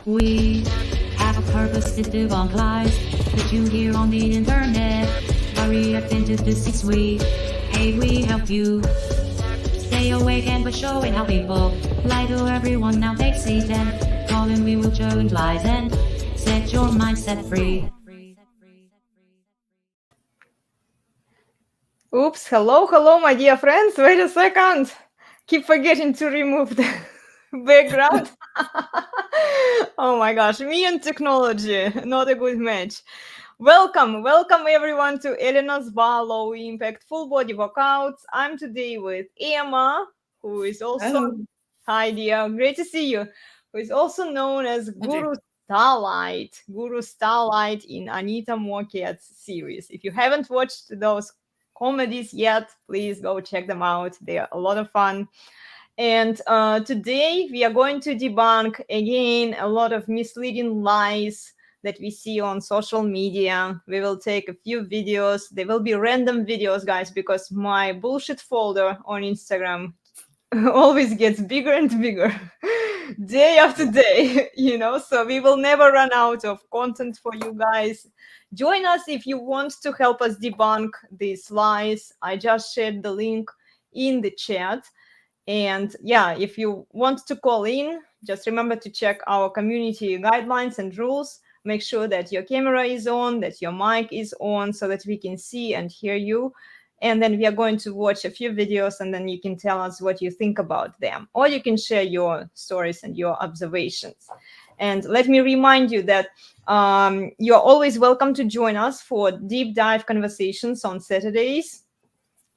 We have a purpose to debunk lies that you hear on the internet. Hurry up into the C-suite. Hey, we help you stay awake, and we're showing how people lie to everyone. Now take seat and call in. We will challenge lies and set your mindset free. Oops, hello, my dear friends. Wait a second. Keep forgetting to remove the background. Oh my gosh, me and technology, not a good match. Welcome everyone to Elena's Barre Low Impact Full Body Workouts. I'm today with Eamma, who is also, Hello. hi dear, great to see you, who is also known as Guru Starlight in Anita Moorkat's series. If you haven't watched those comedies yet, please go check them out. They are a lot of fun. And today we are going to debunk again a lot of misleading lies that we see on social media. We will take a few videos. They will be random videos, guys, because my bullshit folder on Instagram always gets bigger and bigger day after day, so we will never run out of content for you guys. Join us if you want to help us debunk these lies. I just shared the link in the chat. And yeah, if you want to call in, just remember to check our community guidelines and rules. Make sure that your camera is on, that your mic is on, so that we can see and hear you. And then we are going to watch a few videos, and then you can tell us what you think about them, or you can share your stories and your observations. And let me remind you that you're always welcome to join us for deep dive conversations on Saturdays.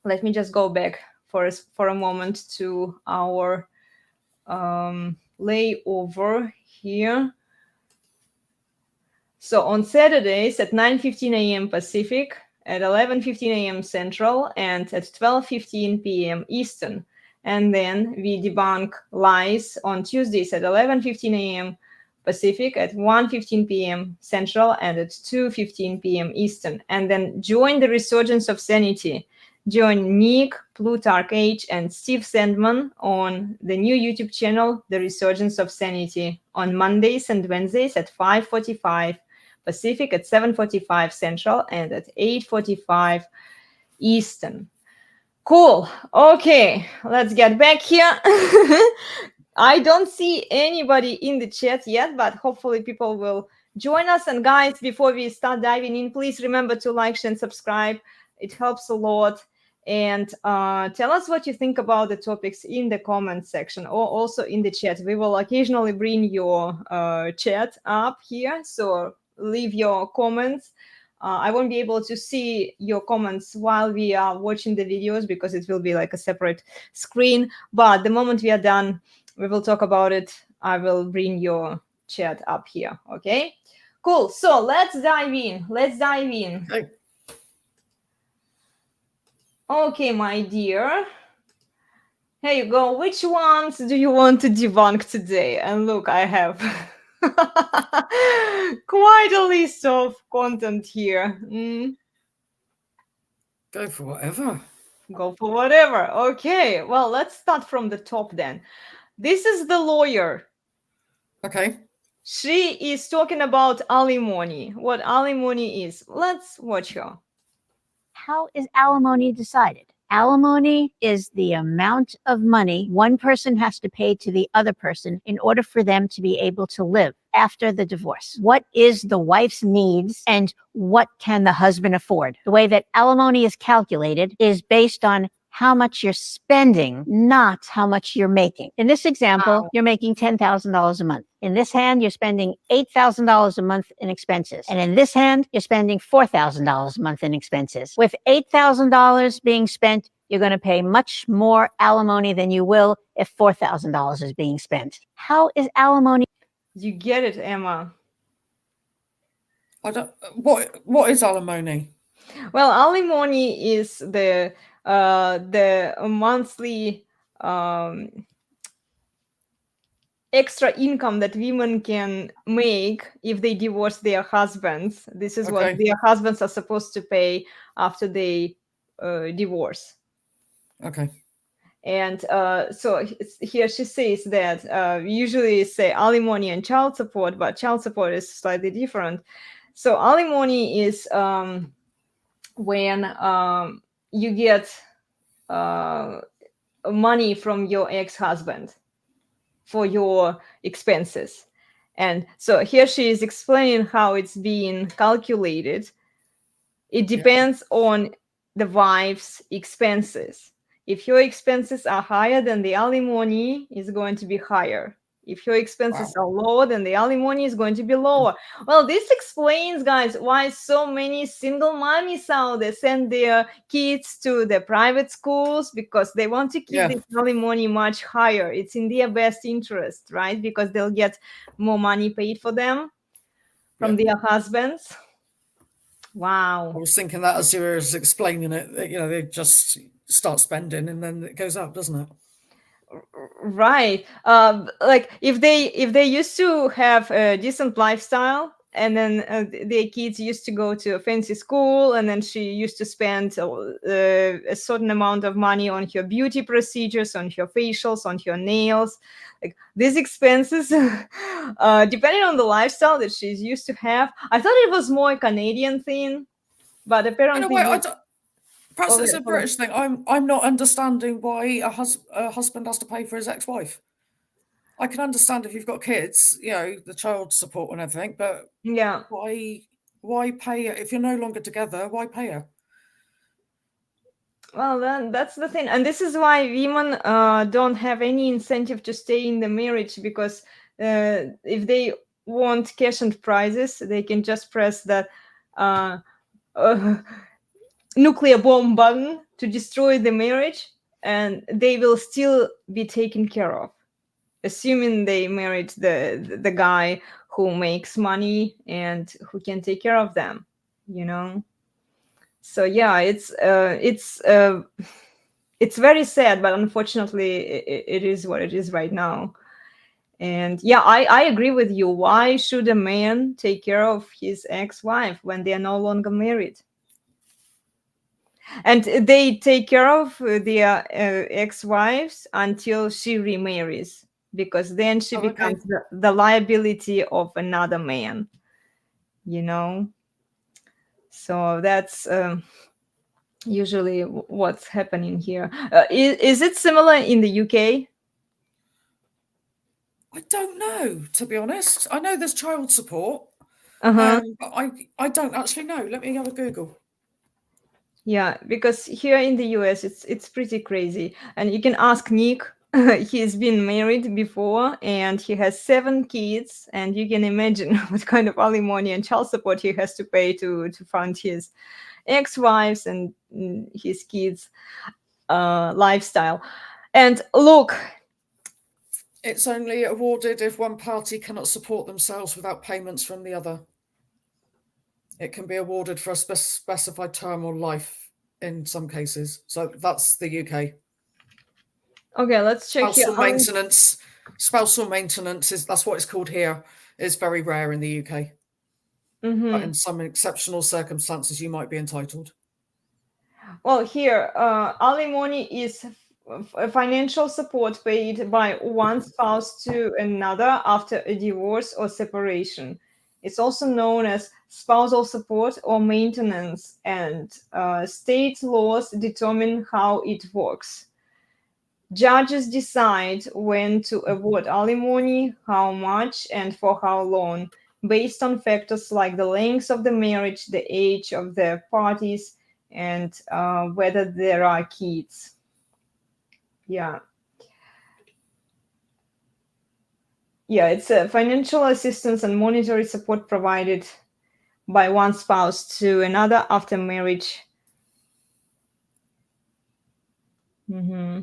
Let me just go back for a moment to our layover here. So on Saturdays at 9:15 a.m. Pacific, at 11:15 a.m. Central, and at 12:15 p.m. Eastern. And then we debunk lies on Tuesdays at 11:15 a.m. Pacific, at 1:15 p.m. Central, and at 2:15 p.m. Eastern. And then join the Resurgence of Sanity. Join Nick, Plutarch H, and Steve Sandman on the new YouTube channel, The Resurgence of Sanity, on Mondays and Wednesdays at 5:45 Pacific, at 7:45 Central, and at 8:45 Eastern. Cool. Okay, let's get back here. I don't see anybody in the chat yet, but hopefully people will join us. And guys, before we start diving in, please remember to like, share, and subscribe. It helps a lot. And tell us what you think about the topics in the comment section or also in the chat. We will occasionally bring your chat up here, so leave your comments. I won't be able to see your comments while we are watching the videos because it will be like a separate screen. But the moment we are done, we will talk about it. I will bring your chat up here. Okay, cool. So let's dive in. Okay. Okay, my dear. Here you go. Which ones do you want to debunk today? And look, I have quite a list of content here. Go for whatever. Go for whatever. Okay, well, let's start from the top then. This is the lawyer. Okay. She is talking about alimony, what alimony is. Let's watch her. How is alimony decided? Alimony is the amount of money one person has to pay to the other person in order for them to be able to live after the divorce. What is the wife's needs and what can the husband afford? The way that alimony is calculated is based on how much you're spending, not how much you're making. In this example, you're making $10,000 a month. In this hand, you're spending $8,000 a month in expenses. And in this hand, you're spending $4,000 a month in expenses. With $8,000 being spent, you're going to pay much more alimony than you will if $4,000 is being spent. How is alimony? You get it, Emma. I don't. What is alimony? Well, alimony is the monthly extra income that women can make if they divorce their husbands. This is what their husbands are supposed to pay after they divorce. Okay. And so here she says that usually say alimony and child support, but child support is slightly different. So alimony is when you get money from your ex-husband for your expenses. And so here she is explaining how it's being calculated. It depends on the wife's expenses. If your expenses are higher, then the alimony is going to be higher. If your expenses are lower, then the alimony is going to be lower. Well, this explains, guys, why so many single mommies out there send their kids to the private schools, because they want to keep the alimony much higher. It's in their best interest, right? Because they'll get more money paid for them from their husbands. Wow. I was thinking that as you were explaining it, they just start spending and then it goes up, doesn't it? Right. Like if they used to have a decent lifestyle, and then their kids used to go to a fancy school, and then she used to spend a certain amount of money on her beauty procedures, on her facials, on her nails. Like these expenses, depending on the lifestyle that she's used to have. I thought it was more a Canadian thing, but apparently. Perhaps it's a British thing. I'm not understanding why a husband has to pay for his ex-wife. I can understand if you've got kids, the child support and everything, but why pay her if you're no longer together? Why pay her? Well, then that's the thing, and this is why women don't have any incentive to stay in the marriage, because if they want cash and prizes, they can just press that nuclear bomb button to destroy the marriage, and they will still be taken care of, assuming they married the guy who makes money and who can take care of them, So yeah, it's very sad, but unfortunately it is what it is right now. And yeah, I agree with you. Why should a man take care of his ex-wife when they are no longer married? And they take care of their ex-wives until she remarries, because then she becomes the liability of another man, So that's usually what's happening here. Is it similar in the UK? I don't know, to be honest. I know there's child support. Uh-huh. But I don't actually know. Let me have a Google. Yeah, because here in the US, it's pretty crazy. And you can ask Nick. He's been married before, and he has 7 kids. And you can imagine what kind of alimony and child support he has to pay to fund his ex-wives and his kids' lifestyle. And look, it's only awarded if one party cannot support themselves without payments from the other. It can be awarded for a specified term or life in some cases. So that's the UK. Okay, let's check spousal here. Maintenance. Spousal maintenance that's what it's called here. It's very rare in the UK. Mm-hmm. But in some exceptional circumstances, you might be entitled. Well, here, alimony is a financial support paid by one spouse to another after a divorce or separation. It's also known as spousal support or maintenance, and state laws determine how it works. Judges decide when to award alimony, how much, and for how long, based on factors like the length of the marriage, the age of the parties, and whether there are kids. Yeah, it's a financial assistance and monetary support provided by one spouse to another after marriage. Mm-hmm.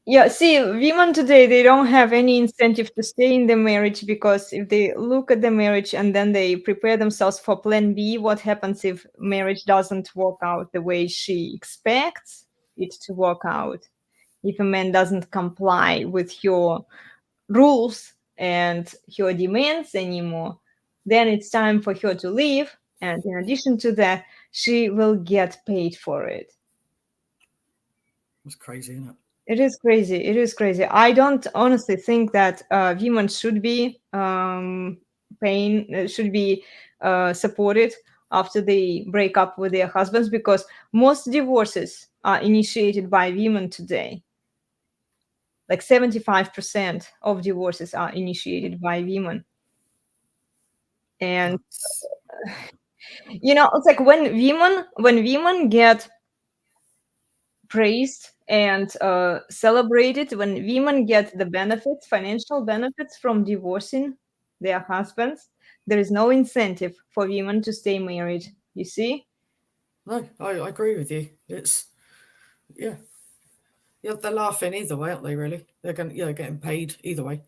Yeah, see, women today, they don't have any incentive to stay in the marriage, because if they look at the marriage and then they prepare themselves for plan B, what happens if marriage doesn't work out the way she expects it to work out? If a man doesn't comply with your rules and your demands anymore, then it's time for her to leave, And in addition to that, she will get paid for it. It's crazy, isn't it? It is crazy. It is crazy. I don't honestly think that women should be supported after they break up with their husbands, because most divorces are initiated by women today. Like 75% of divorces are initiated by women. And it's like when women get praised and celebrated, when women get the benefits, financial benefits from divorcing their husbands, there is no incentive for women to stay married. You see? No, I agree with you. It's yeah, they're laughing either way, aren't they? Really, they're getting paid either way.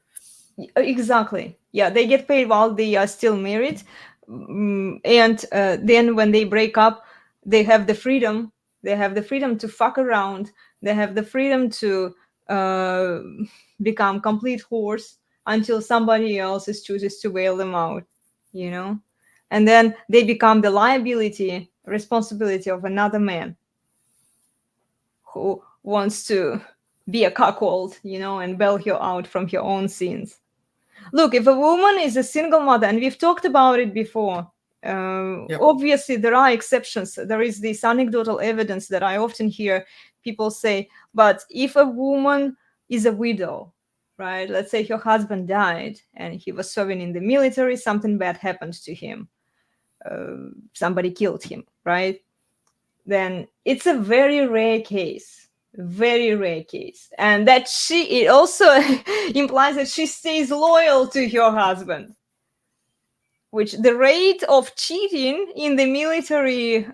Exactly. Yeah, they get paid while they are still married, and then when they break up, they have the freedom. They have the freedom to fuck around. They have the freedom to become complete whores until somebody else chooses to bail them out. And then they become the responsibility of another man who wants to be a cuckold, and bail her out from her own sins. Look, if a woman is a single mother, and we've talked about it before, obviously there are exceptions. There is this anecdotal evidence that I often hear people say, but if a woman is a widow, right? Let's say her husband died and he was serving in the military, something bad happened to him. Somebody killed him, right? Then it's a very rare case. Very rare case. And that it also implies that she stays loyal to her husband, which the rate of cheating in the military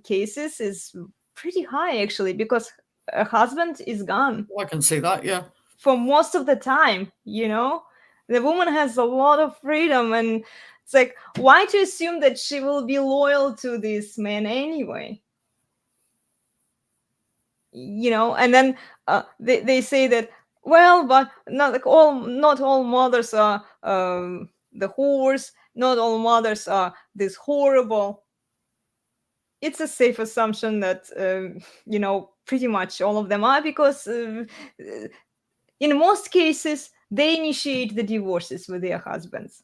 cases is pretty high, actually, because a husband is gone. I can see that, yeah. For most of the time, the woman has a lot of freedom, and it's like, why to assume that she will be loyal to this man anyway? And then they say that, well, but not all mothers are the whores, not all mothers are this horrible. It's a safe assumption that pretty much all of them are, because in most cases they initiate the divorces with their husbands.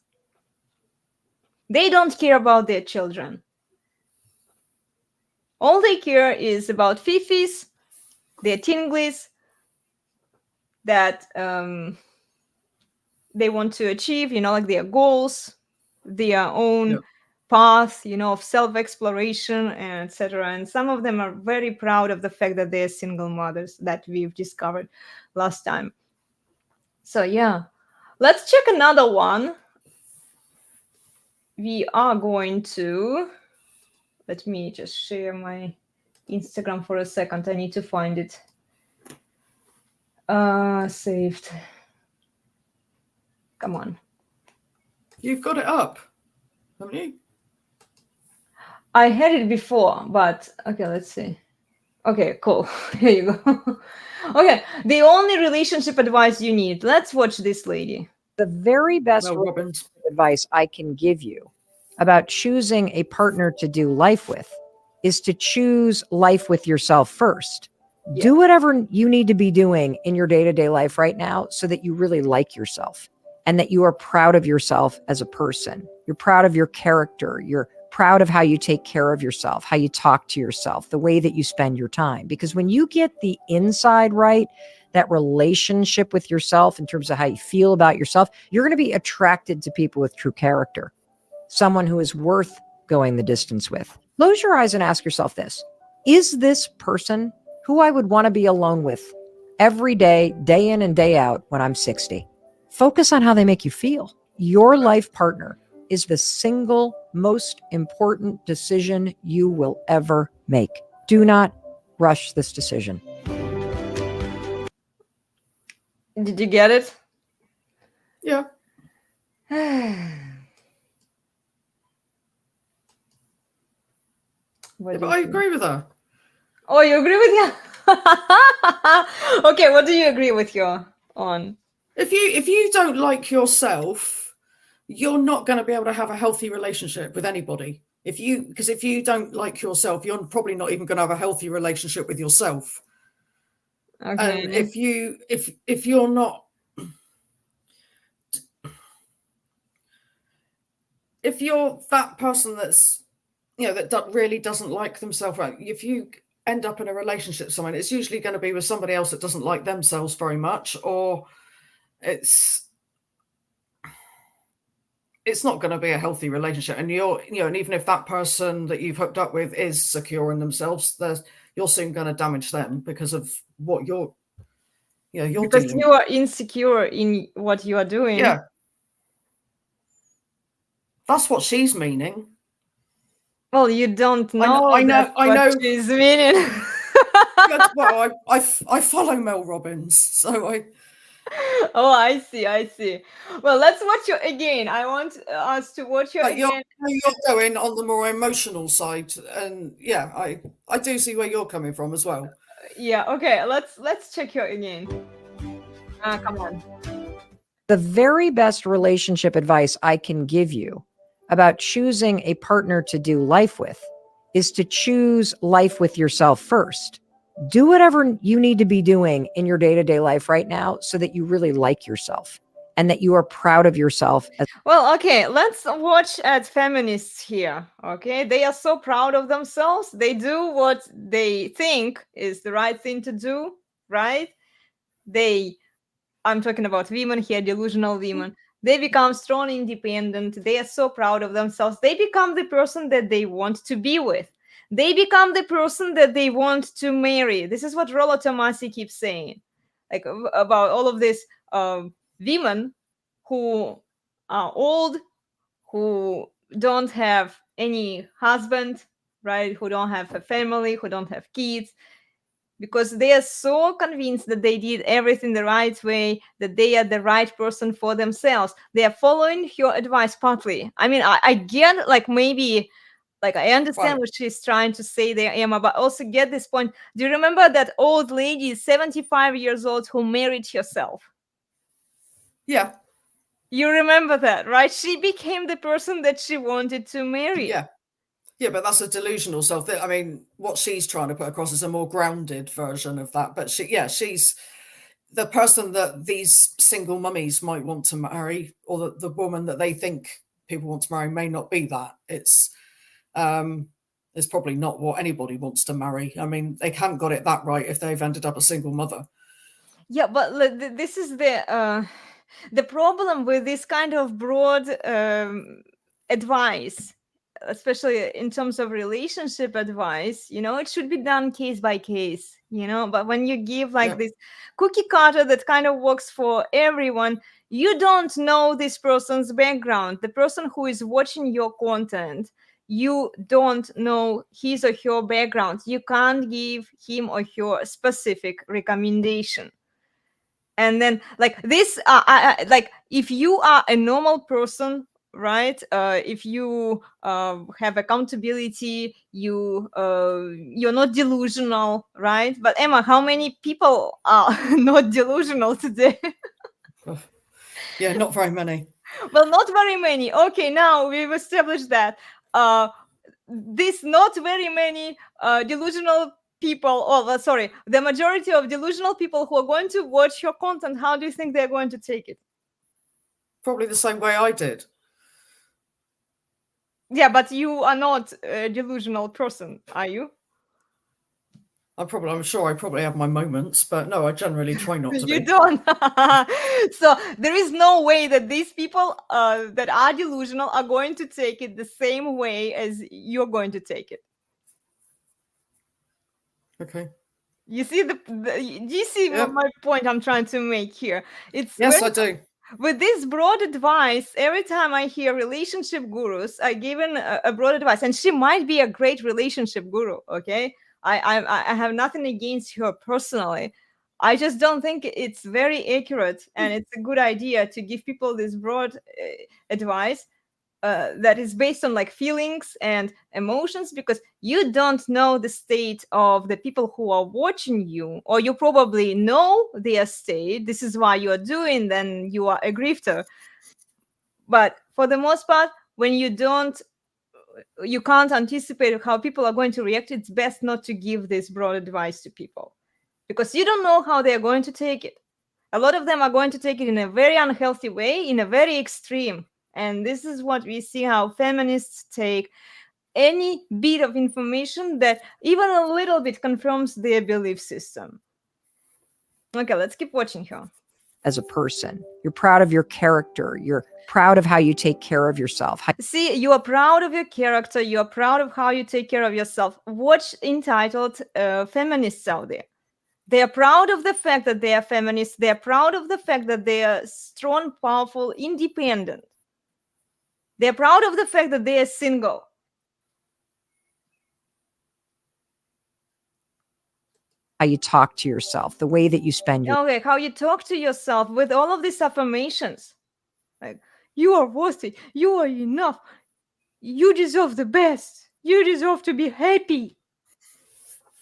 They don't care about their children. All they care is about fifis, their tinglies, that they want to achieve, like their goals, their own path, of self-exploration, and etc. And some of them are very proud of the fact that they're single mothers, that we've discovered last time. So yeah, let's check another one. We are going to, let me just share my Instagram for a second. I need to find it. Saved. Come on. You've got it up, haven't you? I had it before, but okay, let's see. Okay, cool. Here you go. Okay, the only relationship advice you need. Let's watch this lady. The very best advice I can give you about choosing a partner to do life with is to choose life with yourself first. Yeah. Do whatever you need to be doing in your day-to-day life right now so that you really like yourself and that you are proud of yourself as a person. You're proud of your character. You're proud of how you take care of yourself, how you talk to yourself, the way that you spend your time. Because when you get the inside right, that relationship with yourself in terms of how you feel about yourself, you're going to be attracted to people with true character, someone who is worth going the distance with. Close your eyes and ask yourself this: is this person who I would want to be alone with every day, day in and day out when I'm 60? Focus on how they make you feel. Your life partner is the single most important decision you will ever make. Do not rush this decision. Did you get it? Yeah. But I agree with her. Oh, you agree with her? Okay, what do you agree with her on? If you don't like yourself, you're not going to be able to have a healthy relationship with anybody. Because if you don't like yourself, you're probably not even going to have a healthy relationship with yourself. Okay. And if you're not, if you're that person that's, that really doesn't like themselves, right? If you end up in a relationship with someone, it's usually going to be with somebody else that doesn't like themselves very much, or it's not going to be a healthy relationship. And and even if that person that you've hooked up with is secure in themselves, you're soon going to damage them because of what you're because dealing you are insecure in what you are doing. Yeah. That's what she's meaning. Well, you don't know. I know. What she's meaning. Well, I follow Mel Robbins, so I. Oh, I see. Well, let's watch you again. I want us to watch you again. You're going on the more emotional side, and yeah, I do see where you're coming from as well. Yeah. Okay. Let's check you again. Come on. The very best relationship advice I can give you about choosing a partner to do life with is to choose life with yourself first. Do whatever you need to be doing in your day-to-day life right now so that you really like yourself and that you are proud of yourself. Well, okay, let's watch at feminists here. Okay, they are so proud of themselves. They do what they think is the right thing to do, right? I'm talking about women here, delusional women. They become strong, independent. They are so proud of themselves. They become the person that they want to be with. They become the person that they want to marry. This is what Rollo Tomasi keeps saying, like about all of these women who are old, who don't have any husband, right? Who don't have a family, who don't have kids, because they are so convinced that they did everything the right way, that they are the right person for themselves. They are following your advice partly. I mean, I get, like, maybe, like, I understand what she's trying to say there, Eamma, but also get this point. Do you remember that old lady, 75 years old, who married herself? Yeah. You remember that, right? She became the person that she wanted to marry. Yeah. Yeah, but that's a delusional self. I mean, what she's trying to put across is a more grounded version of that. But she's the person that these single mummies might want to marry, or the woman that they think people want to marry may not be that. It's probably not what anybody wants to marry. I mean, they haven't got it that right if they've ended up a single mother. Yeah, but this is the problem with this kind of broad advice, especially in terms of relationship advice. It should be done case by case, but when you give this cookie cutter that kind of works for everyone, you don't know this person's background. The person who is watching your content, you don't know his or her background. You can't give him or her a specific recommendation. And then, like this, if you are a normal person, right? If you have accountability, you're not delusional, right? But Eamma, how many people are not delusional today? Yeah, not very many. Well, not very many. Okay, now we've established that. This not very many delusional people, the majority of delusional people who are going to watch your content, how do you think they're going to take it? Probably the same way I did. Yeah, but you are not a delusional person, are you? I'm sure I probably have my moments, but no, I generally try not to be. You don't. So there is no way that these people that are delusional are going to take it the same way as you're going to take it. Okay. You see do you see my point I'm trying to make here? Yes, I do. With this broad advice, every time I hear relationship gurus are given a broad advice, and she might be a great relationship guru, okay? I have nothing against her personally. I just don't think it's very accurate, and it's a good idea to give people this broad advice that is based on feelings and emotions, because you don't know the state of the people who are watching you, or you probably know their state. This is why you are doing, then you are a grifter. But for the most part, when you don't you can't anticipate how people are going to react, it's best not to give this broad advice to people, because you don't know how they're going to take it. A lot of them are going to take it in a very unhealthy way, in a very extreme. And this is what we see, how feminists take any bit of information that even a little bit confirms their belief system. Okay, let's keep watching her. As a person, you're proud of your character. You're proud of how you take care of yourself. See, you are proud of your character. You are proud of how you take care of yourself. Watch entitled feminists out there. They are proud of the fact that they are feminists. They are proud of the fact that they are strong, powerful, independent. They are proud of the fact that they are single. How you talk to yourself, the way that you spend your Okay, how you talk to yourself with all of these affirmations. Like, you are worthy, you are enough, you deserve the best, you deserve to be happy.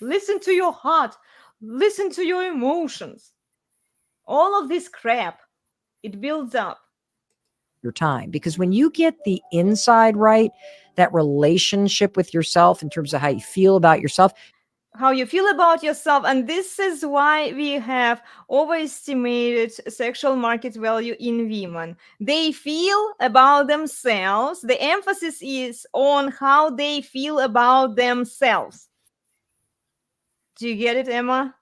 Listen to your heart, listen to your emotions. All of this crap, it builds up. your time. Because when you get the inside right, that relationship with yourself in terms of how you feel about yourself, how you feel about yourself. And this is why we have overestimated sexual market value in women. They feel about themselves. The emphasis is on how they feel about themselves. Do you get it, Eamma?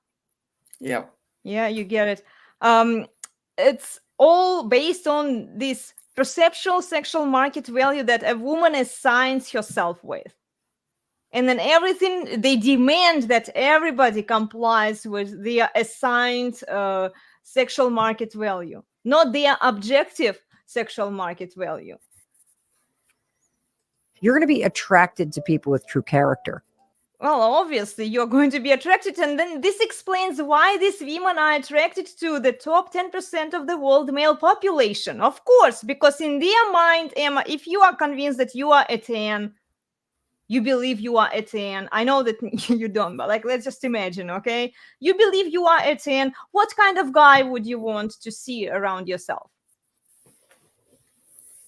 Yeah. Yeah, you get it. It's all based on this perceptual sexual market value that a woman assigns herself with. And then everything, they demand that everybody complies with their assigned sexual market value, not their objective sexual market value. you're going to be attracted to people with true character. Well, obviously, you're going to be attracted. And then this explains why these women are attracted to the top 10% of the world male population. Of course, because in their mind, Eamma, if you are convinced that you are a 10, you believe you are a 10. I know that you don't, but like, let's just imagine, okay? You believe you are a 10. What kind of guy would you want to see around yourself?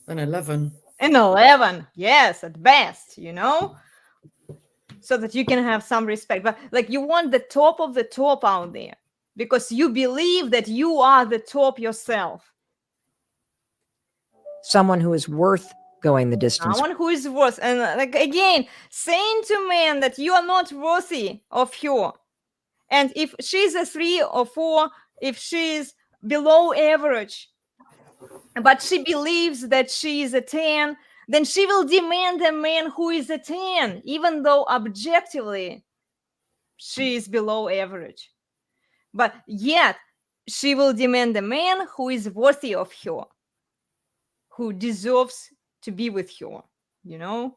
An 11. An 11, yes, at best, you know? So that you can have some respect. But like, you want the top of the top out there because you believe that you are the top yourself. Someone who is worth going the distance. Someone who is worth, and like again, saying to men that you are not worthy of her. And if she's a 3 or 4, if she's below average, but she believes that she is a 10, then she will demand a man who is a 10, even though objectively she is below average. But yet she will demand a man who is worthy of her, who deserves to be with her, you know?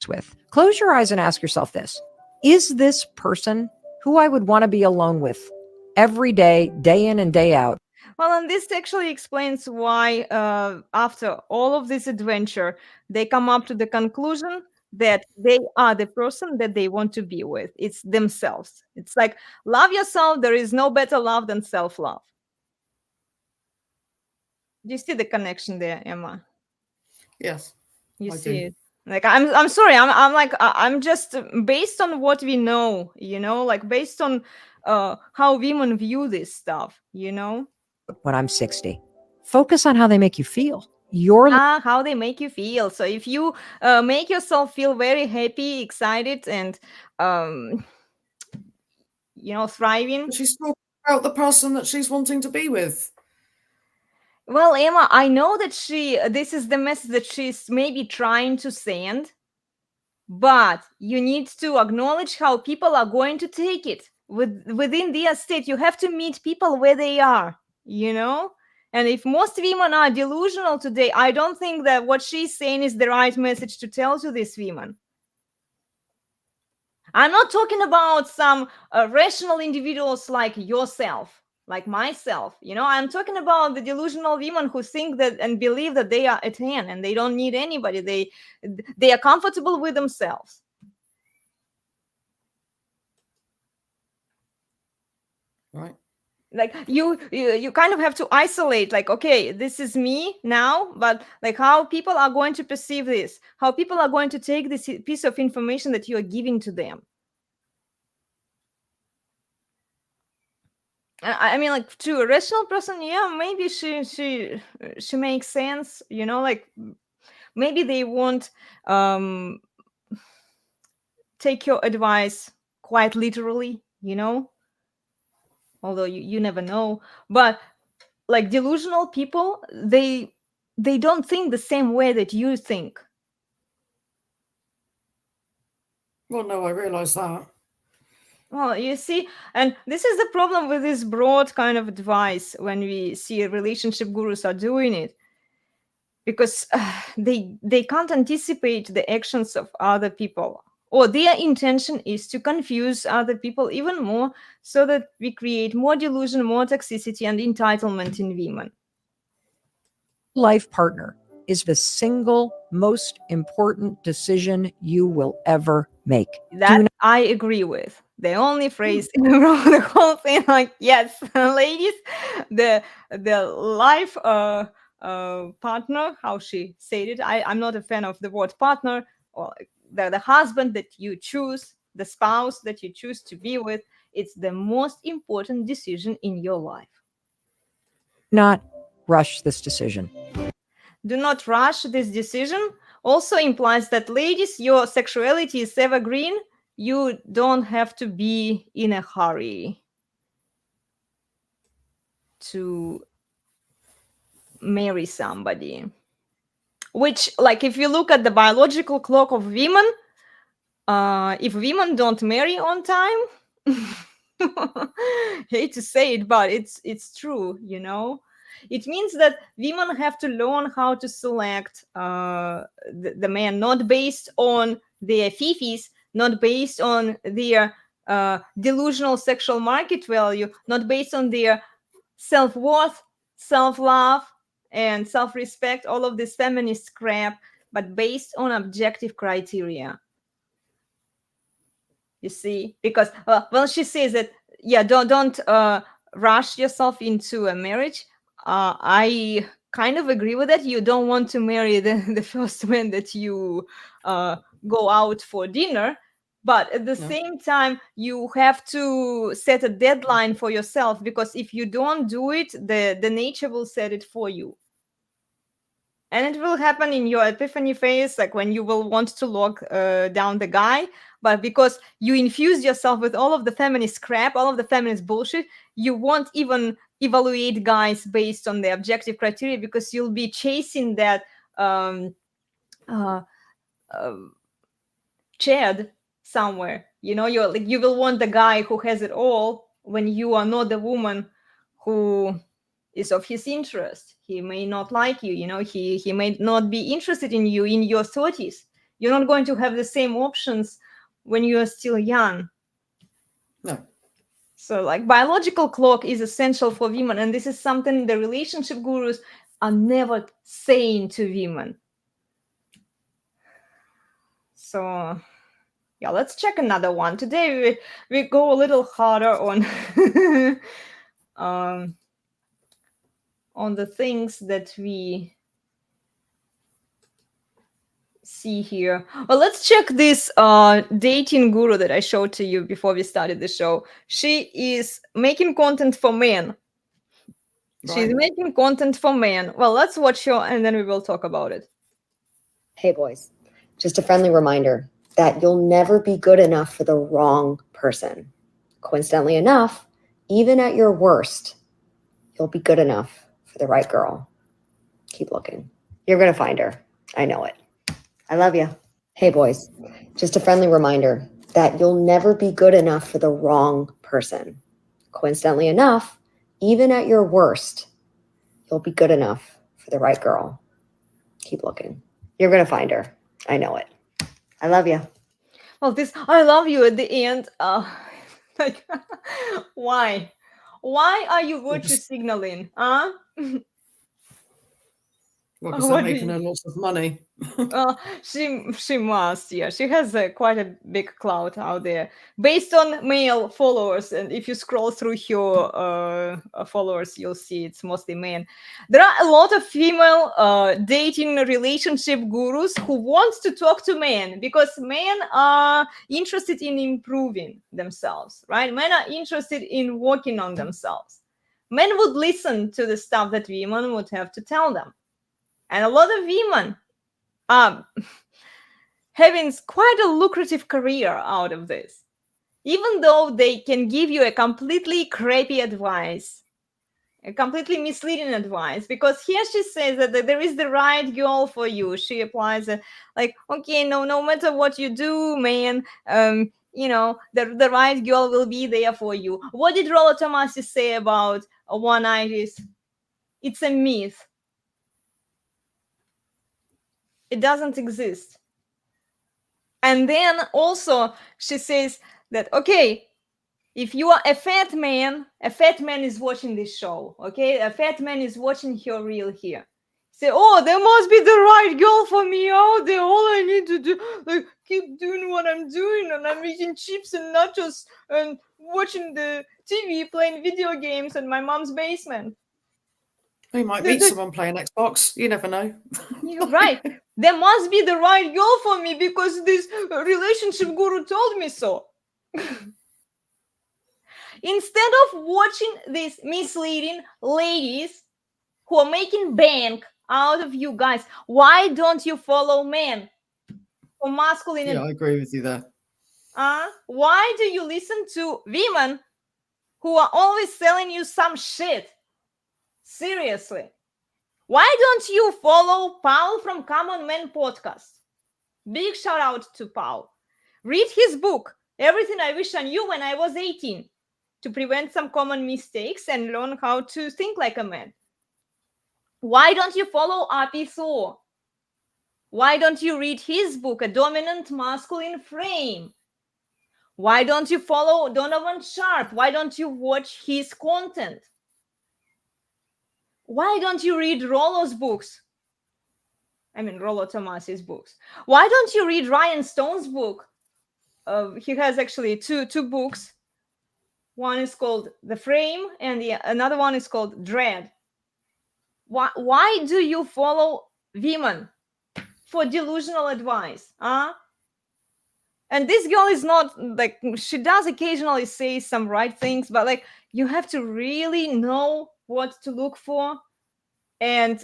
With. Close your eyes and ask yourself this. Is this person who I would want to be alone with every day, day in and day out? Well, and this actually explains why after all of this adventure, they come up to the conclusion that they are the person that they want to be with. It's themselves. It's like, love yourself. There is no better love than self-love. Do you see the connection there, Eamma? Yes. You I see do. it. Like, I'm sorry. I'm like, I'm just based on what we know, you know, like based on how women view this stuff, you know? When I'm 60, focus on how they make you feel. How they make you feel. So if you make yourself feel very happy, excited, and you know, thriving. She's talking about the person that she's wanting to be with. Well, Eamma, I know that this is the message that she's maybe trying to send, but you need to acknowledge how people are going to take it within their state. You have to meet people where they are, you know? And if most women are delusional today, I don't think that what she's saying is the right message to tell to these women. I'm not talking about some rational individuals like yourself, like myself. You know, I'm talking about the delusional women who think that and believe that they are at hand and they don't need anybody. They are comfortable with themselves. Right. Like you kind of have to isolate, like, okay, this is me now, but like how people are going to perceive this, how people are going to take this piece of information that you are giving to them. I mean, like, to a rational person, yeah, maybe she makes sense, you know, like maybe they won't take your advice quite literally, you know, although you never know. But like delusional people, they don't think the same way that you think. Well, no, I realize that. Well, you see, and this is the problem with this broad kind of advice when we see relationship gurus are doing it, because they can't anticipate the actions of other people, or their intention is to confuse other people even more, so that we create more delusion, more toxicity, and entitlement in women. Life partner is the single most important decision you will ever make. That I agree with. The only phrase around the whole thing, like, yes, ladies, the life partner, how she said it. I'm not a fan of the word partner, or the husband that you choose, the spouse that you choose to be with. It's the most important decision in your life. Not rush this decision. Do not rush this decision also implies that, ladies, your sexuality is evergreen. You don't have to be in a hurry to marry somebody. Which, like, if you look at the biological clock of women, if women don't marry on time, hate to say it, but it's true, you know. It means that women have to learn how to select the man, not based on their fifis, not based on their delusional sexual market value, not based on their self-worth, self-love, and self-respect, all of this feminist crap, but based on objective criteria. You see, because well, she says that, yeah, don't rush yourself into a marriage. I kind of agree with that. You don't want to marry the first man that you go out for dinner, but at the same time, you have to set a deadline for yourself, because if you don't do it, the nature will set it for you. And it will happen in your epiphany phase, like when you will want to lock down the guy. But because you infuse yourself with all of the feminist crap, all of the feminist bullshit, you won't even evaluate guys based on the objective criteria, because you'll be chasing that Chad somewhere. You know, you're like, you will want the guy who has it all, when you are not the woman who is of his interest. He may not like you, you know, he may not be interested in you in your 30s. You're not going to have the same options when you are still young. No. So, like, biological clock is essential for women, and this is something the relationship gurus are never saying to women. So yeah, let's check another one. Today we go a little harder on on the things that we see here. Well, let's check this dating guru that I showed to you before we started the show. She is making content for men. She's making content for men. Well, let's watch her and then we will talk about it. Hey, boys. Just a friendly reminder that you'll never be good enough for the wrong person. Coincidentally enough, even at your worst, you'll be good enough for the right girl. Keep looking. You're going to find her. I know it. I love you. Hey, boys. Just a friendly reminder that you'll never be good enough for the wrong person. Coincidentally enough, even at your worst, you'll be good enough for the right girl. Keep looking. You're going to find her. I know it. I love you. Well, this I love you at the end. Like, why? Why are you virtue signaling? Well, because they're making her lots of money. She must, yeah. She has quite a big clout out there based on male followers. And if you scroll through her followers, you'll see it's mostly men. There are a lot of female dating relationship gurus who want to talk to men because men are interested in improving themselves, right? Men are interested in working on themselves. Men would listen to the stuff that women would have to tell them. And a lot of women having quite a lucrative career out of this, even though they can give you a completely crappy advice, a completely misleading advice, because here she says that there is the right girl for you. She applies like, okay, no matter what you do, man, the right girl will be there for you. What did Rollo Tomasi say about one-itis? It's a myth. It doesn't exist. And then also she says that, okay, if you are a fat man is watching this show, okay? A fat man is watching her reel here. Say, oh, there must be the right girl for me out there. All I need to do, like, keep doing what I'm doing, and I'm eating chips and nachos and watching the TV, playing video games in my mom's basement. You might meet someone playing Xbox. You never know. You're right. There must be the right girl for me because this relationship guru told me so. Instead of watching these misleading ladies who are making bank out of you guys, why don't you follow men for masculine? Yeah, I agree with you there. Why do you listen to women who are always selling you some shit? Seriously. Why don't you follow Paul from Common Men podcast? Big shout out to Paul. Read his book, Everything I Wish I Knew When I Was 18, to prevent some common mistakes and learn how to think like a man. Why don't you follow Api Thor? Why don't you read his book, A Dominant Masculine Frame? Why don't you follow Donovan Sharp? Why don't you watch his content? Why don't you read Rollo's books? I mean, Rollo Tomasi's books. Why don't you read Ryan Stone's book? He has actually two books. One is called The Frame, and another one is called Dread. Why do you follow women for delusional advice? And this girl is not like, she does occasionally say some right things, but like, you have to really know what to look for. And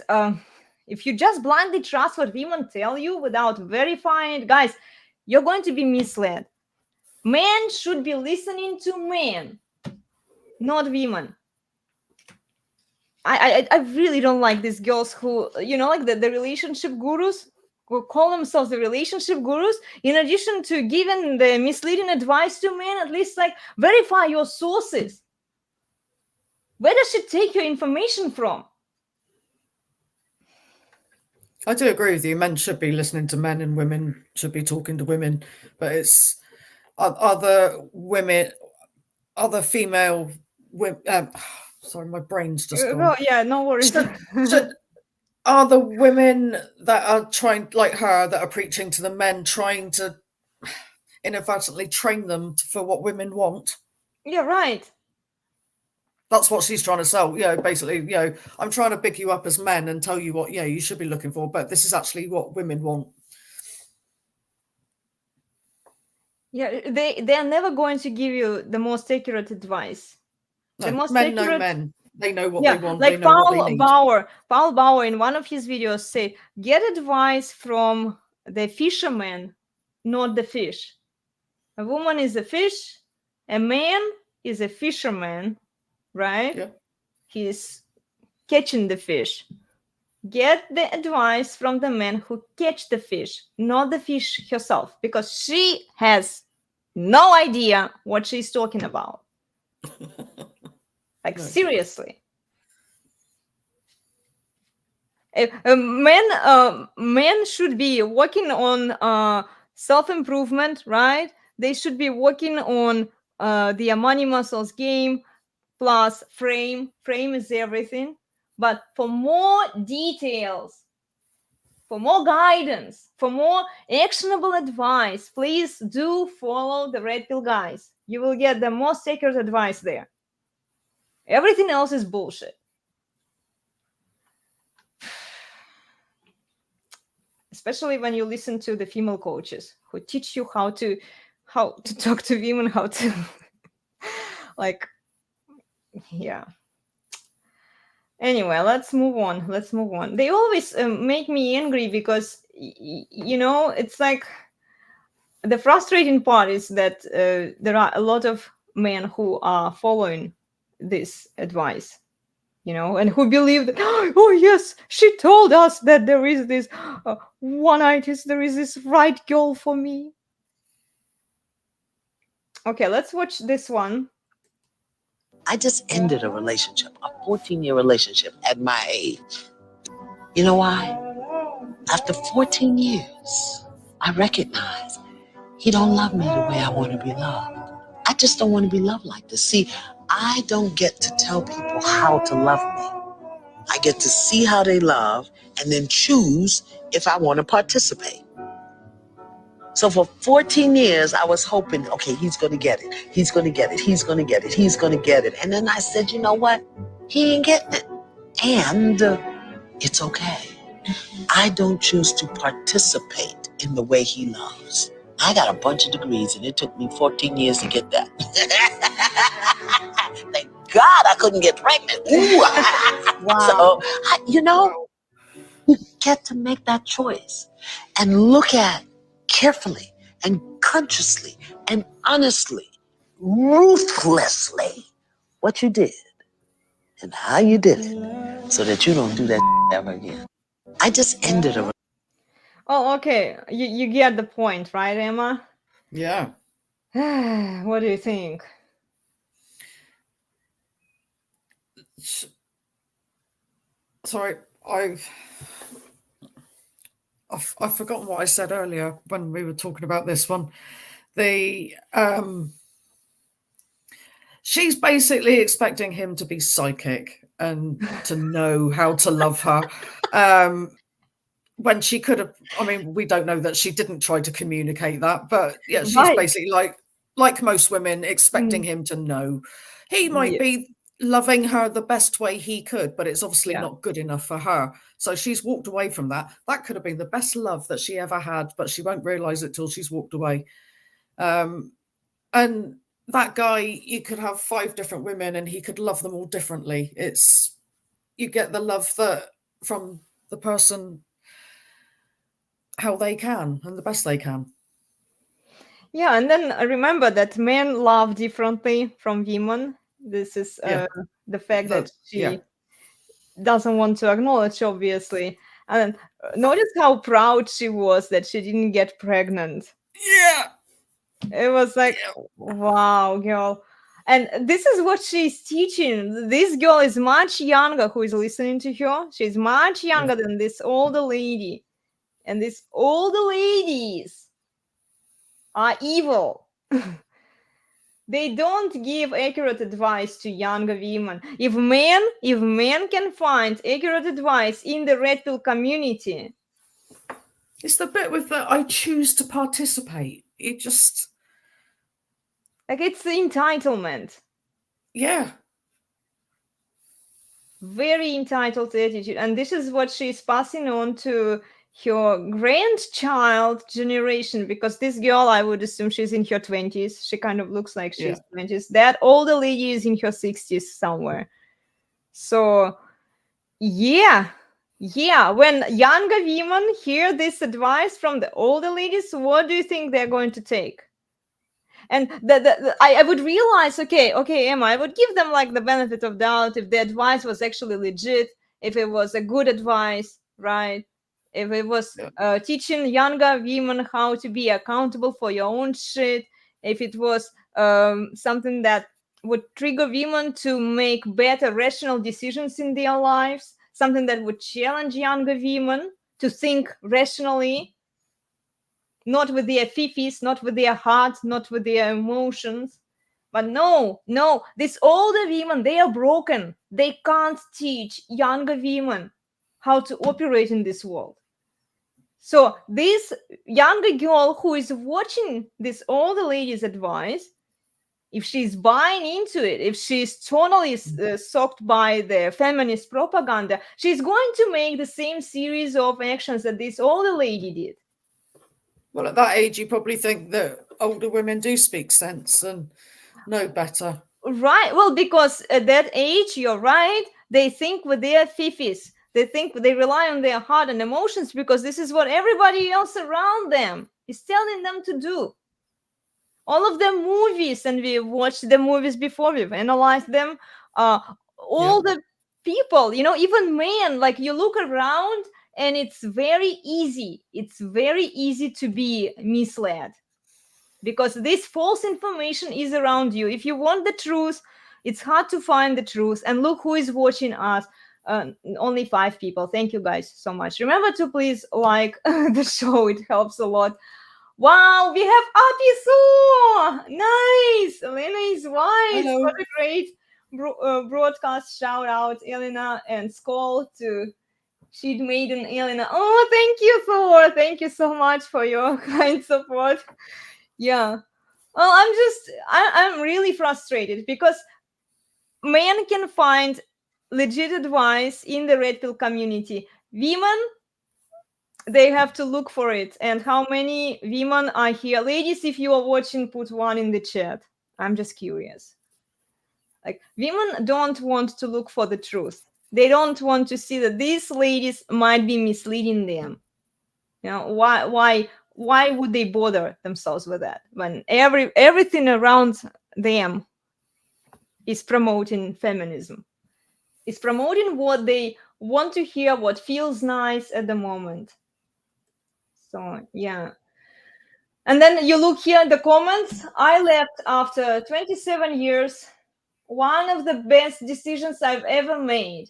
if you just blindly trust what women tell you without verifying it, guys, you're going to be misled. Men should be listening to men, not women. I really don't like these girls who, like the relationship gurus who call themselves the relationship gurus. In addition to giving the misleading advice to men, at least like verify your sources. Where does she take your information from? I do agree with you. Men should be listening to men and women should be talking to women. But it's other female women. Sorry, my brain's just gone. Oh, yeah, no worries. Are the women that are trying, like her, that are preaching to the men, trying to inadvertently train them for what women want? Yeah, right. That's what she's trying to sell. Basically, I'm trying to big you up as men and tell you what, you should be looking for, but this is actually what women want. Yeah, they're never going to give you the most accurate advice. No, men know men. They know what they want. Like they know what they need. Paul Bauer in one of his videos said, get advice from the fisherman, not the fish. A woman is a fish, a man is a fisherman, right? Yeah. He's catching the fish. Get the advice from the man who catch the fish, not the fish herself, because she has no idea what she's talking about. Like, no, seriously. Men should be working on self-improvement, right? They should be working on their money muscles game plus frame. Frame is everything. But for more details For more guidance, for more actionable advice, please do follow the Red Pill guys. You will get the most accurate advice there. Everything else is bullshit. Especially when you listen to the female coaches who teach you how to talk to women, how to like, yeah. Anyway, let's move on. They always make me angry because it's like the frustrating part is that there are a lot of men who are following this advice, and who believe that, oh yes, she told us that there is this one-itis, there is this right girl for me. Okay, let's watch this one. I just ended a relationship, a 14-year relationship at my age. You know why? After 14 years, I recognize he don't love me the way I want to be loved. I just don't want to be loved like this. See, I don't get to tell people how to love me. I get to see how they love and then choose if I want to participate. So for 14 years, I was hoping, okay, he's going to get it. He's going to get it. He's going to get it. He's going to get it. And then I said, you know what? He ain't getting it. And it's okay. I don't choose to participate in the way he loves. I got a bunch of degrees, and it took me 14 years to get that. Thank God I couldn't get pregnant. Ooh. Wow. So, you get to make that choice and look at carefully and consciously and honestly, ruthlessly, what you did and how you did it so that you don't do that ever again. I just ended a... Oh, okay. You get the point, right, Eamma? Yeah. What do you think? Sorry, I've forgotten what I said earlier when we were talking about this one. She's basically expecting him to be psychic and to know how to love her. When she could have, I mean, we don't know that she didn't try to communicate that, but yeah, she's Right. basically like most women, expecting him to know. He might be loving her the best way he could, but it's obviously not good enough for her. So she's walked away from that. That could have been the best love that she ever had, but she won't realize it till she's walked away. And that guy, you could have 5 different women and he could love them all differently. You get the love that from the person how they can and the best they can. Yeah, and then remember that men love differently from women. This is the fact that she doesn't want to acknowledge, obviously. And notice how proud she was that she didn't get pregnant. Yeah. It was like, wow, girl. And this is what she's teaching. This girl is much younger, who is listening to her. She's much younger than this older lady. And these older ladies are evil. They don't give accurate advice to younger women. If men can find accurate advice in the Red Pill community, it's the bit with the I choose to participate. It just like, it's the entitlement. Yeah. Very entitled attitude. And this is what she's passing on to her grandchild generation, because this girl, I would assume she's in her 20s. She kind of looks like she's 20s. That older lady is in her 60s somewhere. So yeah, when younger women hear this advice from the older ladies, what do you think they're going to take? And I would realize, okay, Eamma, I would give them like the benefit of doubt if the advice was actually legit, if it was a good advice, right? If it was teaching younger women how to be accountable for your own shit, if it was something that would trigger women to make better rational decisions in their lives, something that would challenge younger women to think rationally, not with their fifis, not with their heart, not with their emotions. But no, these older women, they are broken. They can't teach younger women how to operate in this world. So this younger girl who is watching this older lady's advice, if she's buying into it, if she's totally soaked by the feminist propaganda, she's going to make the same series of actions that this older lady did. Well, at that age, you probably think that older women do speak sense and know better. Right. Well, because at that age, you're right, they think with their fifis. They think they rely on their heart and emotions because this is what everybody else around them is telling them to do. All of the movies, and we've watched the movies before, we've analyzed them. All the people, you know, even men, like you look around and it's very easy. It's very easy to be misled because this false information is around you. If you want the truth, it's hard to find the truth. And look who is watching us. Only 5 people. Thank you guys so much. Remember to please like the show. It helps a lot. Wow, we have Apiso. Nice. Elena is wise. Hello. What a great broadcast. Shout out Elena and Skoll to Sheet Maiden Elena. Oh, thank you, Thor. Thank you so much for your kind support. Yeah. Well, I'm really frustrated because men can find legit advice in the red pill community. Women, they have to look for it. And how many women are here? Ladies, if you are watching, put 1 in the chat. I'm just curious. Like, women don't want to look for the truth. They don't want to see that these ladies might be misleading them. You know, why would they bother themselves with that when everything around them is promoting feminism? Is promoting what they want to hear, what feels nice at the moment. So, yeah. And then you look here in the comments. I left after 27 years. One of the best decisions I've ever made.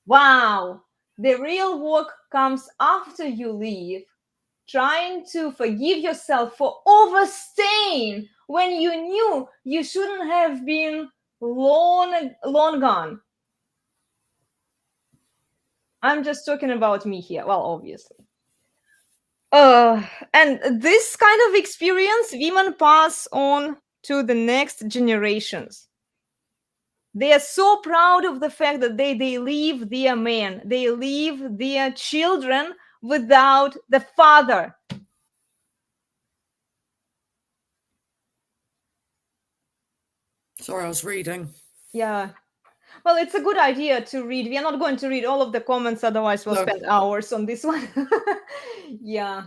Wow. The real work comes after you leave. Trying to forgive yourself for overstaying when you knew you shouldn't have been long gone. I'm just talking about me here. Well, obviously. And this kind of experience women pass on to the next generations. They are so proud of the fact that they leave their men. They leave their children without the father. Sorry, I was reading. Yeah. Well, it's a good idea to read. We are not going to read all of the comments, otherwise we'll spend hours on this one. Yeah.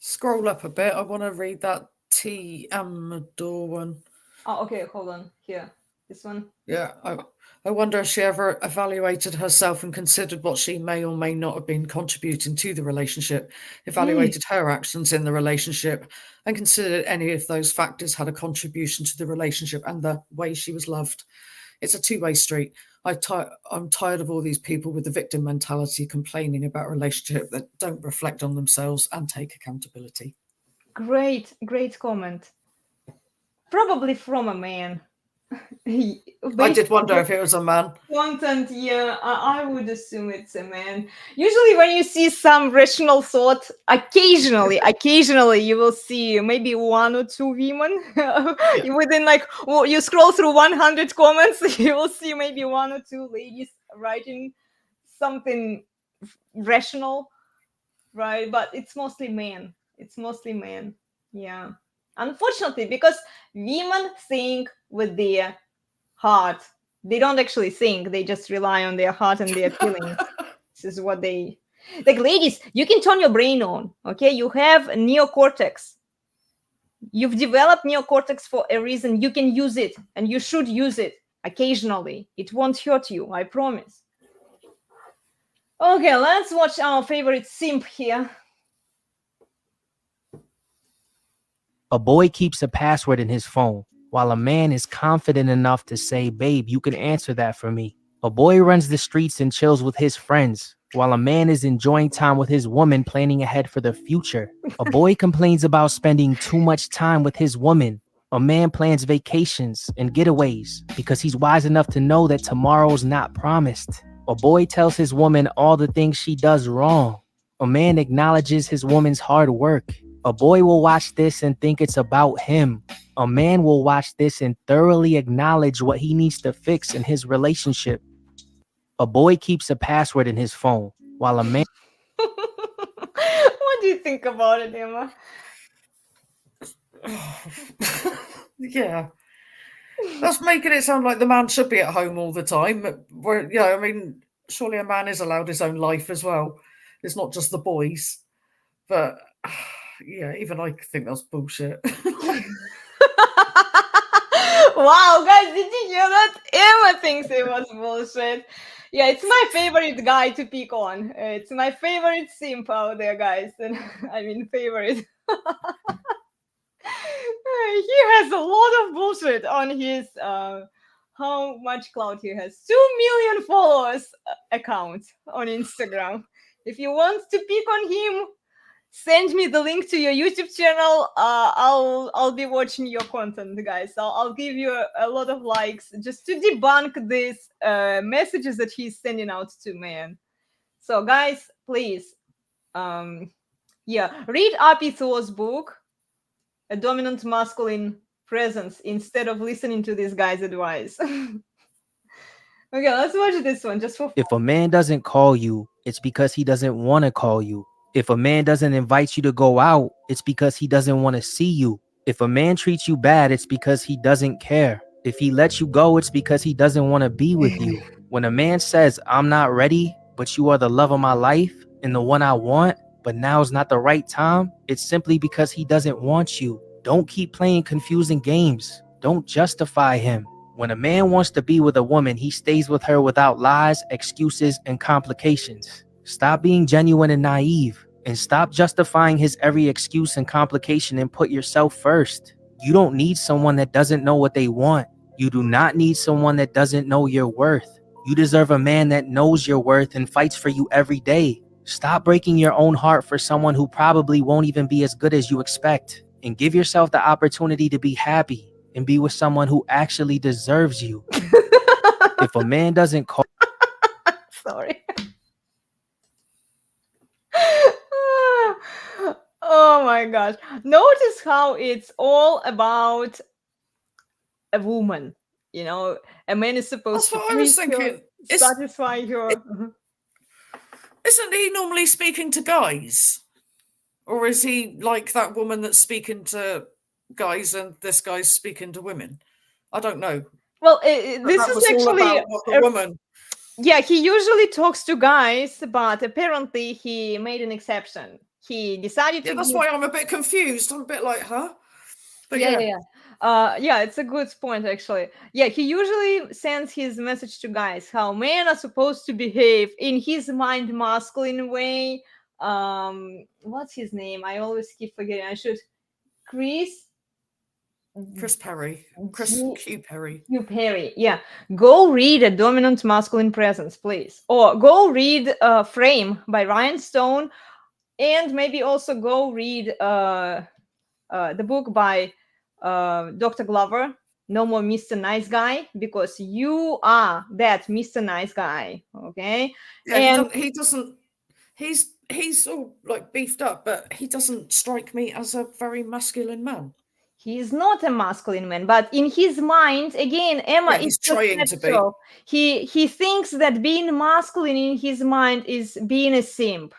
Scroll up a bit. I want to read that Eamma one. Oh, okay. Hold on. Here. This one. Yeah. I wonder if she ever evaluated herself and considered what she may or may not have been contributing to the relationship, evaluated her actions in the relationship, and considered any of those factors had a contribution to the relationship and the way she was loved. It's a two-way street. I'm tired of all these people with the victim mentality complaining about a relationship that don't reflect on themselves and take accountability. Great comment. Probably from a man. I did wonder if it was a man. Content, yeah, I would assume it's a man. Usually when you see some rational thought, occasionally you will see maybe 1 or 2 women. Within you scroll through 100 comments, you will see maybe 1 or 2 ladies writing something rational, right? But it's mostly men. Yeah. Unfortunately, because women think with their heart. They don't actually think, they just rely on their heart and their feelings. This is what they like. Ladies, you can turn your brain on. Okay, you have a neocortex. You've developed neocortex for a reason. You can use it, and you should use it occasionally. It won't hurt you, I promise. Okay, let's watch our favorite simp here. A boy keeps a password in his phone, while a man is confident enough to say, babe, you can answer that for me. A boy runs the streets and chills with his friends, while a man is enjoying time with his woman, planning ahead for the future. A boy complains about spending too much time with his woman. A man plans vacations and getaways because he's wise enough to know that tomorrow's not promised. A boy tells his woman all the things she does wrong. A man acknowledges his woman's hard work. A boy will watch this and think it's about him. A man will watch this and thoroughly acknowledge what he needs to fix in his relationship. A boy keeps a password in his phone, while a man... What do you think about it, Eamma? Yeah. That's making it sound like the man should be at home all the time. Where, I mean, surely a man is allowed his own life as well. It's not just the boys. But yeah, even I think that's bullshit. Wow, guys, did you hear that? Eamma thinks it was bullshit. Yeah, it's my favorite guy to pick on. It's my favorite simp out there, guys. And I mean, favorite. He has a lot of bullshit on his how much clout he has. 2 million followers account on Instagram. If you want to pick on him, send me the link to your YouTube channel. I'll be watching your content, guys. I'll give you a lot of likes just to debunk these messages that he's sending out to men. So, guys, please, read Appy Thor's book, A Dominant Masculine Presence, instead of listening to this guy's advice. Okay, let's watch this one just for fun. If a man doesn't call you, it's because he doesn't want to call you. If a man doesn't invite you to go out, it's because he doesn't want to see you. If a man treats you bad, it's because he doesn't care. If he lets you go, it's because he doesn't want to be with you. When a man says, I'm not ready, but you are the love of my life and the one I want, but now's not the right time, it's simply because he doesn't want you. Don't keep playing confusing games. Don't justify him. When a man wants to be with a woman, he stays with her without lies, excuses, and complications. Stop being genuine and naive, and stop justifying his every excuse and complication and put yourself first. You don't need someone that doesn't know what they want. You do not need someone that doesn't know your worth. You deserve a man that knows your worth and fights for you every day. Stop breaking your own heart for someone who probably won't even be as good as you expect, and give yourself the opportunity to be happy and be with someone who actually deserves you. If a man doesn't call... Sorry. Oh my gosh. Notice how it's all about a woman. You know, a man is supposed That's to what I was please her, thinking. satisfy her. Isn't he normally speaking to guys? Or is he like that woman that's speaking to guys and this guy's speaking to women? I don't know. Well, But this that is was all actually about what the woman. Yeah, he usually talks to guys, but apparently he made an exception. He decided to Yeah, that's give... why I'm a bit confused. I'm a bit like, huh? But yeah, it's a good point, actually. Yeah, he usually sends his message to guys how men are supposed to behave in his mind masculine way. What's his name? I always keep forgetting. I should... Chris Perry. Q Perry. Q Perry. Yeah. Go read A Dominant Masculine Presence, please. Or go read Frame by Ryan Stone. And maybe also go read the book by Dr. Glover, No More Mr. Nice Guy, because you are that Mr. Nice Guy. Okay. Yeah, and he doesn't. He's all like beefed up, but he doesn't strike me as a very masculine man. he is not a masculine man, but in his mind, again, Eamma is he's trying to be. He thinks that being masculine in his mind is being a simp.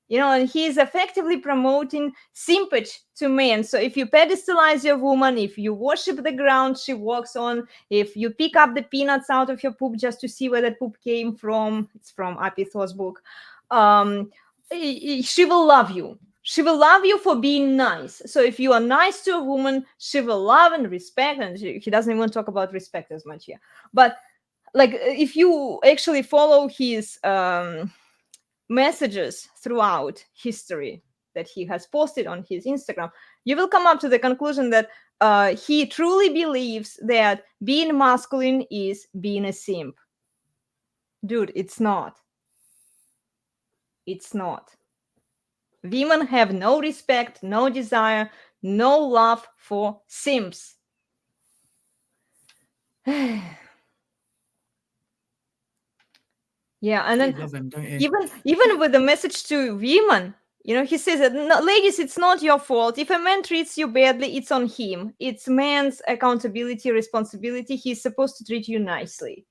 You know, and he's effectively promoting simpage to men. So if you pedestalize your woman, if you worship the ground she walks on, if you pick up the peanuts out of your poop just to see where that poop came from, it's from Appy Thor's book, she will love you. She will love you for being nice. So if you are nice to a woman, she will love and respect. And he doesn't even talk about respect as much here. But like, if you actually follow his messages throughout history that he has posted on his Instagram, you will come up to the conclusion that he truly believes that being masculine is being a simp. Dude, it's not. It's not. Women have no respect, no desire, no love for simps. Yeah, and You then love him, don't you? even with the message to women, he says that, "No, ladies, it's not your fault. If a man treats you badly, it's on him. It's man's accountability, responsibility. He's supposed to treat you nicely.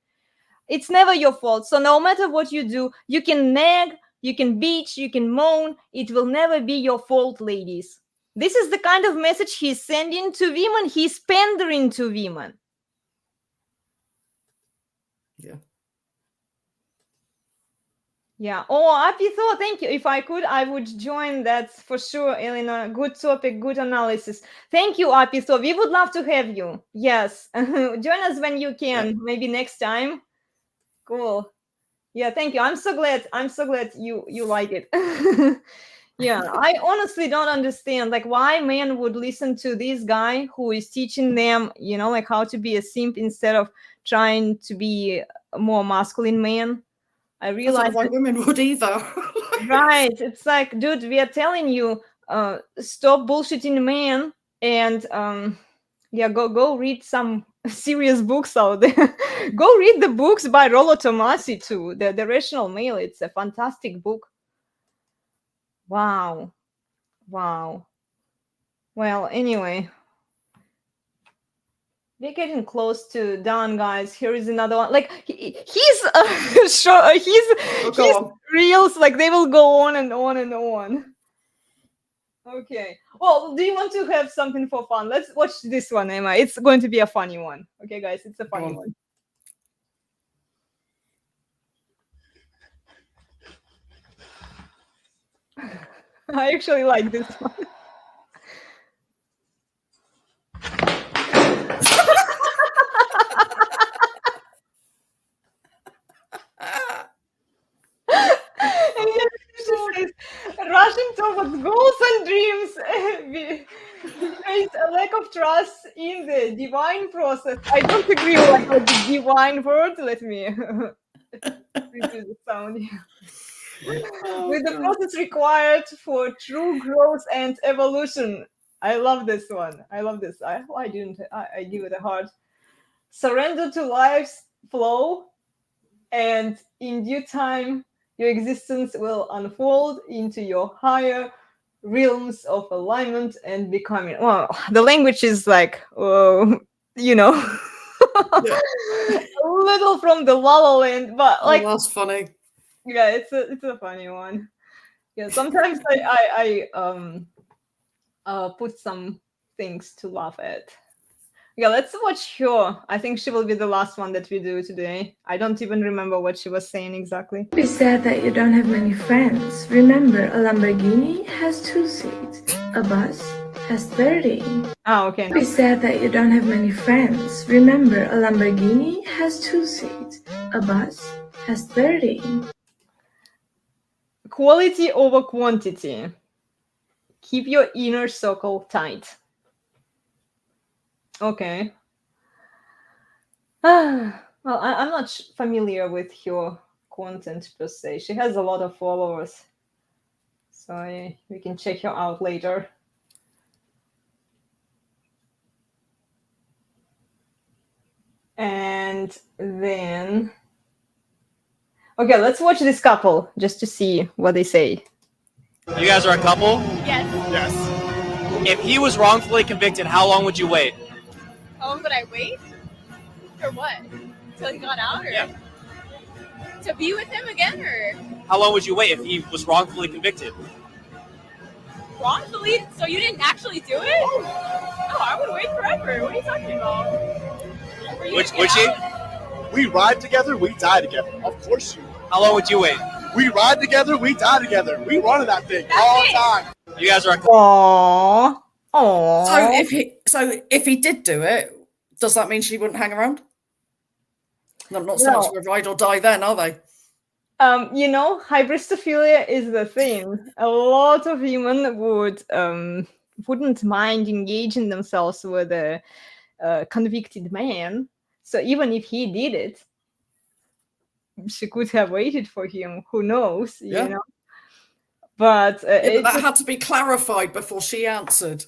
It's never your fault. So no matter what you do, you can nag, you can bitch, you can moan. It will never be your fault, ladies." This is the kind of message he's sending to women. He's pandering to women. Yeah. Yeah. Oh, happy thought. Thank you. If I could, I would join that for sure, Elena. Good topic, good analysis. Thank you, happy thought. We would love to have you. Yes. Join us when you can. Yeah. Maybe next time. Cool. Yeah, thank you. I'm so glad you like it. Yeah, I honestly don't understand why men would listen to this guy who is teaching them, how to be a simp instead of trying to be a more masculine man. I I don't realize know why women would either. right. It's like, dude, we are telling you, stop bullshitting men and go read some serious books out there. Go read the books by Rollo Tomasi too. The Rational Male. It's a fantastic book. Wow. Well, anyway, we're getting close to done, guys. Here is another one. He's sure his reels they will go on and on and on. Okay. Well, do you want to have something for fun? Let's watch this one, Emma. It's going to be a funny one. Okay, guys, it's a funny one. I actually like this one. Rushing towards goals and dreams creates a lack of trust in the divine process. I don't agree with the divine word. Let me redo the sound. With the process required for true growth and evolution. I love this one. I love this. Why didn't I give it a heart? Surrender to life's flow, and in due time, your existence will unfold into your higher realms of alignment and becoming. Well, the language is yeah. A little from the La La Land, but that's funny. Yeah, it's a funny one. Yeah, sometimes I put some things to laugh at. Yeah, let's watch her. I think she will be the last one that we do today. I don't even remember what she was saying exactly. Be sad that you don't have many friends. Remember, a Lamborghini has 2 seats. A bus has 30. Oh, okay. Be sad that you don't have many friends. Remember, a Lamborghini has 2 seats. A bus has 30. Quality over quantity. Keep your inner circle tight. Okay. Well, I'm not familiar with her content per se. She has a lot of followers, so we can check her out later. And then, okay, let's watch this couple just to see what they say. You guys are a couple? Yes. Yes. If he was wrongfully convicted, how long would you wait? How long would I wait? For what? Till he got out, or to be with him again, or How long would you wait if he was wrongfully convicted? wrongfully? So you didn't actually do it? Oh, I would wait forever. What are you talking about? For you to Would get you? out? We ride together, we die together. Of course you. How long would you wait? We ride together, we die together. We run in that thing all the time. You guys are a couple. Aww. So if he did do it, does that mean she wouldn't hang around? Not so much of a ride or die then, are they? Hybristophilia is the thing. A lot of women wouldn't mind engaging themselves with a convicted man. So even if he did it, she could have waited for him. Who knows? Yeah. You know. But but that had to be clarified before she answered.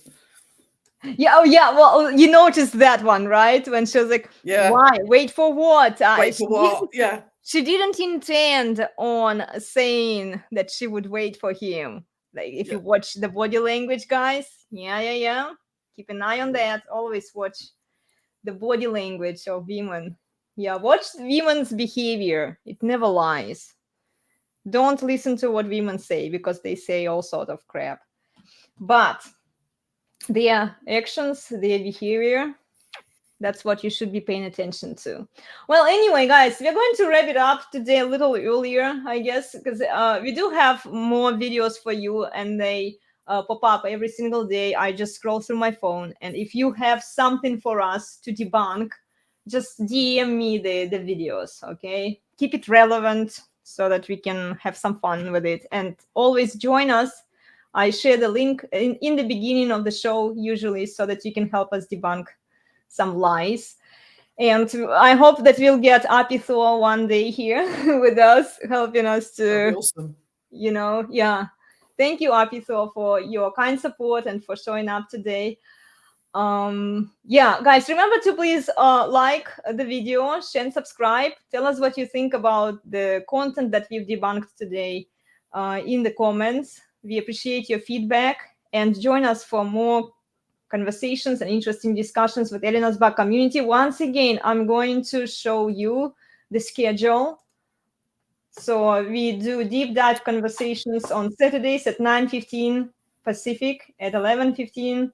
Yeah. Oh, yeah. Well, you noticed that one, right? When she was like, Yeah. "Why? Wait for what? Wait for what? Yeah. she didn't intend on saying that she would wait for him. Like if you watch the body language, guys, yeah. Keep an eye on that. Always watch the body language of women. Yeah, watch women's behavior. It never lies. Don't listen to what women say because they say all sort of crap. But their actions, their behavior, that's what you should be paying attention to. Well, anyway, guys, we're going to wrap it up today a little earlier, I guess, because we do have more videos for you, and they pop up every single day. I just scroll through my phone, and if you have something for us to debunk, just DM me the videos, okay? Keep it relevant so that we can have some fun with it, and always join us. I share the link in the beginning of the show, usually, so that you can help us debunk some lies. And I hope that we'll get Apithor one day here with us, helping us to, awesome. Thank you, Apithor, for your kind support and for showing up today. Guys, remember to please like the video, share and subscribe. Tell us what you think about the content that we've debunked today in the comments. We appreciate your feedback, and join us for more conversations and interesting discussions with Elena's Barre community. Once again, I'm going to show you the schedule. So we do deep dive conversations on Saturdays at 9:15 Pacific, at 11:15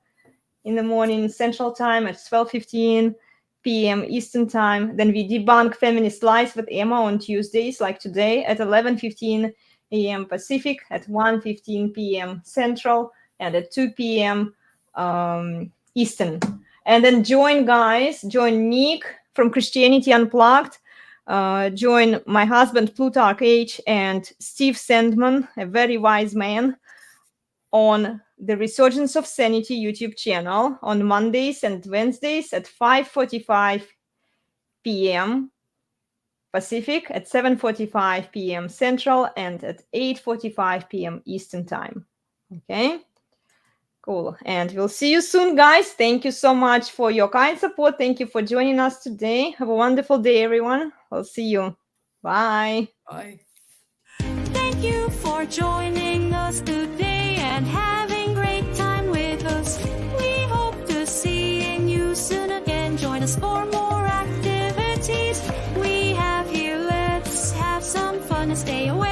in the morning Central Time, at 12:15 p.m. Eastern Time. Then we debunk feminist lies with Eamma on Tuesdays, like today, at 11:15 a.m. Pacific, at 1:15 p.m. Central, and at 2 p.m. Eastern. And then join Nick from Christianity Unplugged, join my husband Plutarch H and Steve Sandman, a very wise man, on the Resurgence of Sanity YouTube channel on Mondays and Wednesdays at 5:45 p.m. Pacific, at 7:45 p.m. Central, and at 8:45 p.m. Eastern Time. Okay? Cool. And we'll see you soon, guys. Thank you so much for your kind support. Thank you for joining us today. Have a wonderful day, everyone. I'll see you. Bye. Bye. Thank you for joining us today and having great time with us. We hope to seeing you soon again. Join us for more activities we have here. Let's have some fun and stay away.